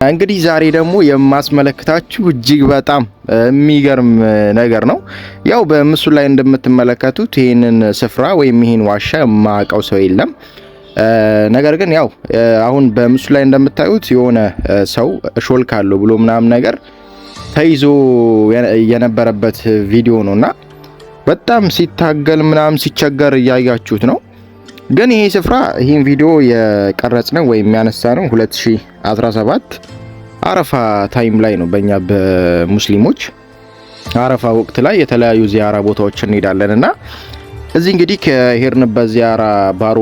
እንግዲህ ዛሬ ደግሞ የማስመለክታችሁ እጅግ በጣም የሚገርም ነገር ነው። ያው በምስሉ ላይ እንደምትመለከቱት ይሄንን ስፍራ ወይም ይሄን ዋሻ የማያውቀው ሰው የለም። ነገር ግን ያው አሁን በምስሉ ላይ እንደምታዩት የሆነ ሰው ሾልካለሁ ብሎ ምናምን ነገር ተይዞ የነበረበት ቪዲዮ ነውና በጣም ሲታገል ምናምን ሲቸገር እያያችሁት ነው። ግን ይሄ ስፍራ ይሄን ቪዲዮ የቀረጽነው ወይም ያነሳነው 2017 አረፋ ታይም ላይ ነው። በእኛ በሙስሊሞች አረፋ ወቅት ላይ የተለያዩ ዚያራ ቦታዎች እንሄዳለንና እዚህ እንግዲህ ከሄርንበት ዚያራ ባሮ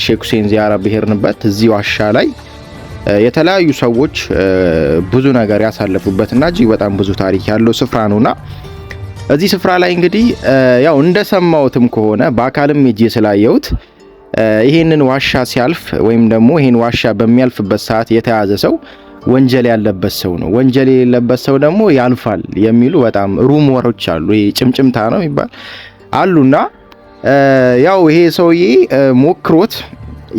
ሼክ ሁሴን ዚያራ በሄርንበት እዚህ ዋሻ ላይ የተለያዩ ሰዎች ብዙ ነገር ያሳለፉበትና እጅግ በጣም ብዙ ታሪክ ያለው ስፍራ ነውና እዚህ ስፍራ ላይ እንግዲህ ያው እንደሰማሁትም ከሆነ በአካልም ሄጄ ስላየሁት ይሄንን ዋሻ ሲያልፍ ወይም ደግሞ ይሄን ዋሻ በሚያልፍበት ሰዓት የተያዘ ሰው ወንጀል ያለበት ሰው ነው፣ ወንጀል የሌለበት ሰው ደግሞ ያልፋል የሚሉ በጣም ሩሞሮች አሉ። ይሄ ጭምጭምታ ነው ይባል አሉና ያው ይሄ ሰውዬ ሞክሮት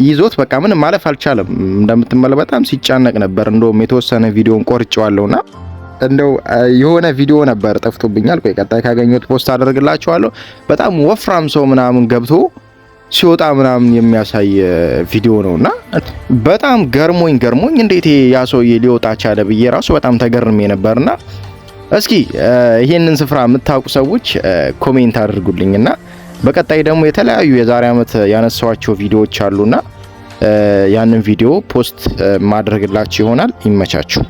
ይዞት በቃ ምንም ማለፍ አልቻለም። እንደምትመለከቱ በጣም ሲጫነቅ ነበር። እንደውም የተወሰነ ቪዲዮን ቆርጬዋለሁና እንደው የሆነ ቪዲዮ ነበር ጠፍቶብኛል። ቆይ ቀጣይ ካገኘሁት ፖስት አደርግላችኋለሁ። በጣም ወፍራም ሰው ምናምን ገብቶ ሲወጣ ምናምን የሚያሳይ ቪዲዮ ነውና በጣም ገርሞኝ እንዴት ያ ሰውዬ ሊወጣ ቻለ ብዬ ራሱ በጣም ተገርሜ ነበርና እስኪ ይሄንን ስፍራ የምታውቁ ሰዎች ኮሜንት አድርጉልኝና በቀጣይ ደግሞ የተለያዩ የዛሬ ዓመት ያነሳዋቸው ቪዲዮዎች አሉና ያንን ቪዲዮ ፖስት ማድረግላችሁ ይሆናል። ይመቻችሁ።